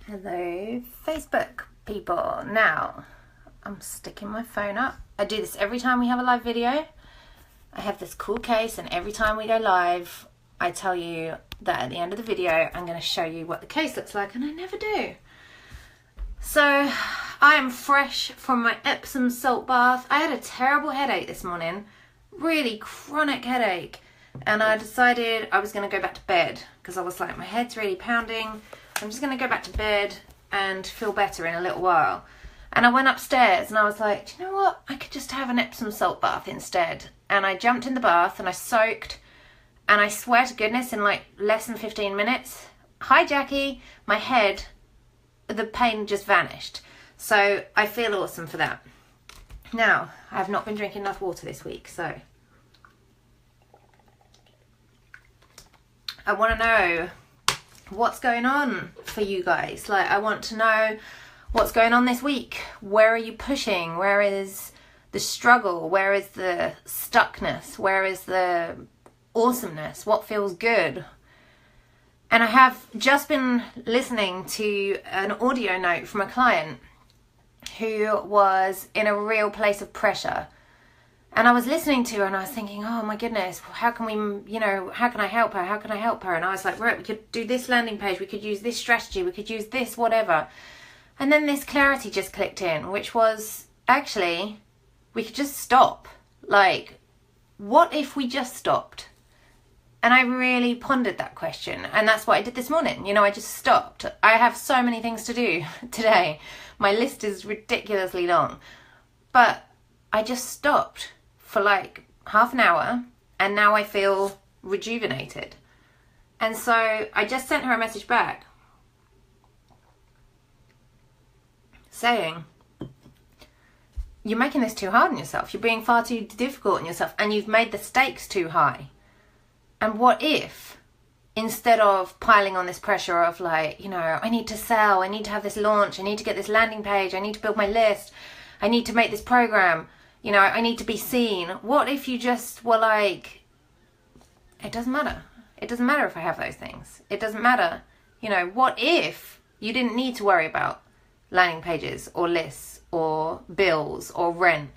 Hello, Facebook people. Now, I'm sticking my phone up. I do this every time we have a live video. I have this cool case, and every time we go live, I tell you that at the end of the video, I'm going to show you what the case looks like, and I never do. So, I am fresh from my Epsom salt bath. I had a terrible headache this morning, really chronic headache, and I decided I was going to go back to bed because I was like, my head's really pounding. I'm just going to go back to bed and feel better in a little while. And I went upstairs and I was like, do you know what? I could just have an Epsom salt bath instead. And I jumped in the bath and I soaked, and I swear to goodness, in like less than 15 minutes, hi Jackie, my head, the pain just vanished. So I feel awesome for that. Now, I have not been drinking enough water this week, so I want to know what's going on for you guys. Like, I want to know what's going on this week. Where are you pushing? Where is the struggle? Where is the stuckness? Where is the awesomeness? What feels good? And I have just been listening to an audio note from a client who was in a real place of pressure. And I was listening to her and I was thinking, oh my goodness, how can we, how can I help her? How can I help her? And I was like, right, we could do this landing page. We could use this strategy. We could use this, whatever. And then this clarity just clicked in, which was, actually, we could just stop. Like, what if we just stopped? And I really pondered that question. And that's what I did this morning. I just stopped. I have so many things to do today. My list is ridiculously long. But I just stopped for like half an hour, and now I feel rejuvenated. And so I just sent her a message back saying, you're making this too hard on yourself. You're being far too difficult on yourself, and you've made the stakes too high. And what if, instead of piling on this pressure of like, I need to sell, I need to have this launch, I need to get this landing page, I need to build my list, I need to make this program, I need to be seen. What if you just were like, it doesn't matter. It doesn't matter if I have those things. It doesn't matter. What if you didn't need to worry about landing pages or lists or bills or rent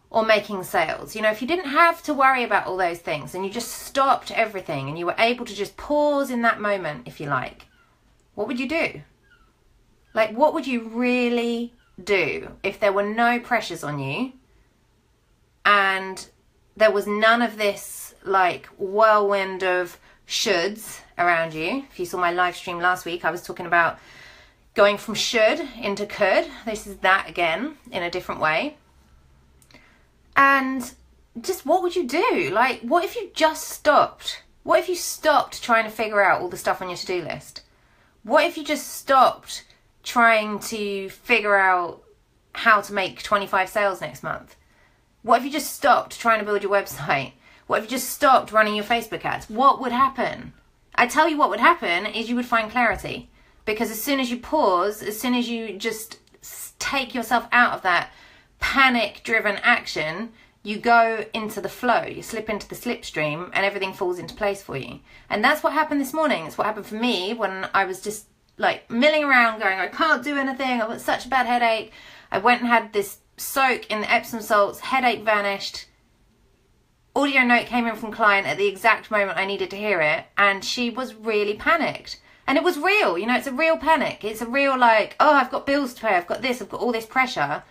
or making sales? If you didn't have to worry about all those things and you just stopped everything and you were able to just pause in that moment, if you like, what would you do? Like, what would you really do if there were no pressures on you and there was none of this like whirlwind of shoulds around you? If you saw my live stream last week, I was talking about going from should into could. This is that again in a different way. And just what would you do? Like, what if you just stopped? What if you stopped trying to figure out all the stuff on your to-do list? What if you just stopped trying to figure out how to make 25 sales next month? What if you just stopped trying to build your website? What if you just stopped running your Facebook ads? What would happen? I tell you what would happen is you would find clarity. Because as soon as you pause, as soon as you just take yourself out of that panic-driven action, you go into the flow. You slip into the slipstream and everything falls into place for you. And that's what happened this morning. It's what happened for me when I was just like milling around going, I can't do anything. I've got such a bad headache. I went and had this soak in the Epsom salts. Headache vanished. Audio note came in from client at the exact moment I needed to hear it. And she was really panicked. And it was real. It's a real panic. It's a real like, oh, I've got bills to pay. I've got this. I've got all this pressure.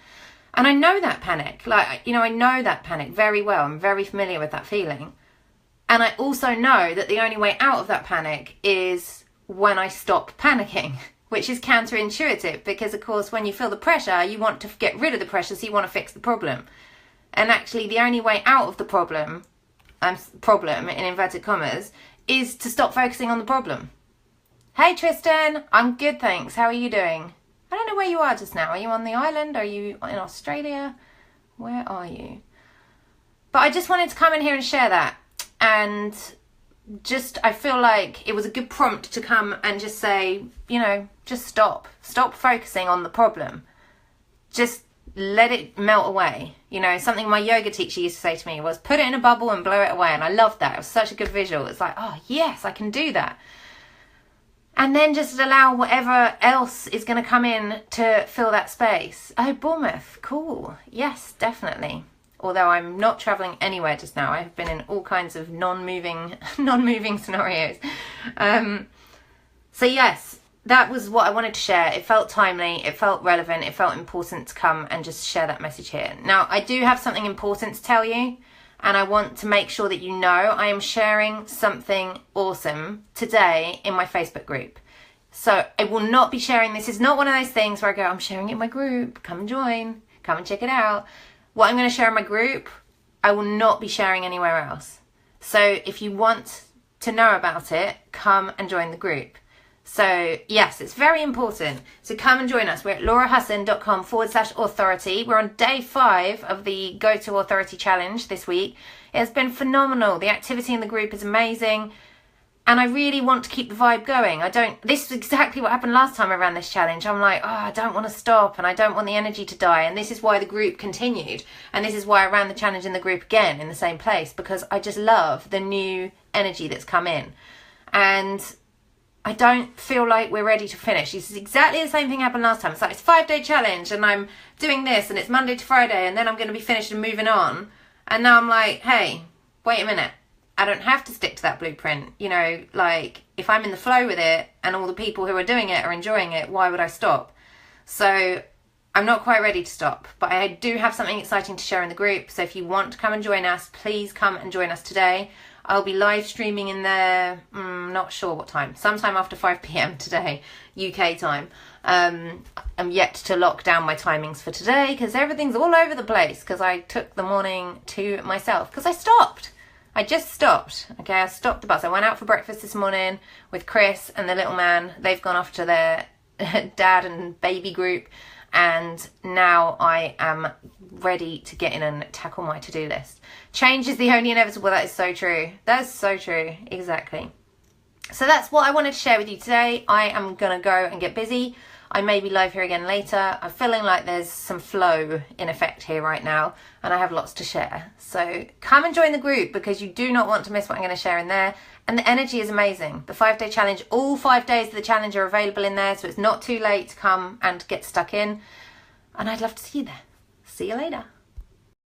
And I know that panic. Like, I know that panic very well. I'm very familiar with that feeling. And I also know that the only way out of that panic is when I stop panicking, which is counterintuitive because, of course, when you feel the pressure, you want to get rid of the pressure, so you want to fix the problem. And actually, the only way out of the problem in inverted commas, is to stop focusing on the problem. Hey, Tristan. I'm good, thanks. How are you doing? I don't know where you are just now. Are you on the island? Are you in Australia? Where are you? But I just wanted to come in here and share that. And I feel like it was a good prompt to come and just say, just stop. Stop focusing on the problem. Just let it melt away. Something my yoga teacher used to say to me was, put it in a bubble and blow it away. And I loved that. It was such a good visual. It's like, oh, yes, I can do that. And then just allow whatever else is going to come in to fill that space. Oh, Bournemouth, cool. Yes, definitely. Although I'm not travelling anywhere just now. I have been in all kinds of non-moving scenarios. So yes, that was what I wanted to share. It felt timely, it felt relevant, it felt important to come and just share that message here. Now, I do have something important to tell you, and I want to make sure that you know I am sharing something awesome today in my Facebook group. So I will not be sharing, this is not one of those things where I go, I'm sharing it in my group, come and join, come and check it out. What I'm going to share in my group, I will not be sharing anywhere else. So if you want to know about it, come and join the group. So yes, it's very important. So come and join us. We're at laurahusson.com/authority. We're on day 5 of the Go to Authority Challenge this week. It has been phenomenal. The activity in the group is amazing. And I really want to keep the vibe going. This is exactly what happened last time I ran this challenge. I'm like, oh, I don't want to stop and I don't want the energy to die. And this is why the group continued. And this is why I ran the challenge in the group again in the same place, because I just love the new energy that's come in. And I don't feel like we're ready to finish. This is exactly the same thing happened last time. It's like, it's a 5-day challenge and I'm doing this and it's Monday to Friday and then I'm going to be finished and moving on. And now I'm like, hey, wait a minute. I don't have to stick to that blueprint. You know, like if I'm in the flow with it and all the people who are doing it are enjoying it, why would I stop? So I'm not quite ready to stop, but I do have something exciting to share in the group. So if you want to come and join us, please come and join us today. I'll be live streaming in there, not sure what time, sometime after 5 p.m. today, UK time. I'm yet to lock down my timings for today because everything's all over the place because I took the morning to myself because I stopped. I just stopped. Okay, I stopped the bus. I went out for breakfast this morning with Chris and the little man. They've gone off to their dad and baby group. And now I am ready to get in and tackle my to-do list. Change is the only inevitable. That is so true. That is so true. Exactly. So that's what I wanted to share with you today. I am going to go and get busy. I may be live here again later. I'm feeling like there's some flow in effect here right now, and I have lots to share. So come and join the group because you do not want to miss what I'm going to share in there. And the energy is amazing. The 5-day challenge, all 5 days of the challenge are available in there, so it's not too late to come and get stuck in. And I'd love to see you there. See you later.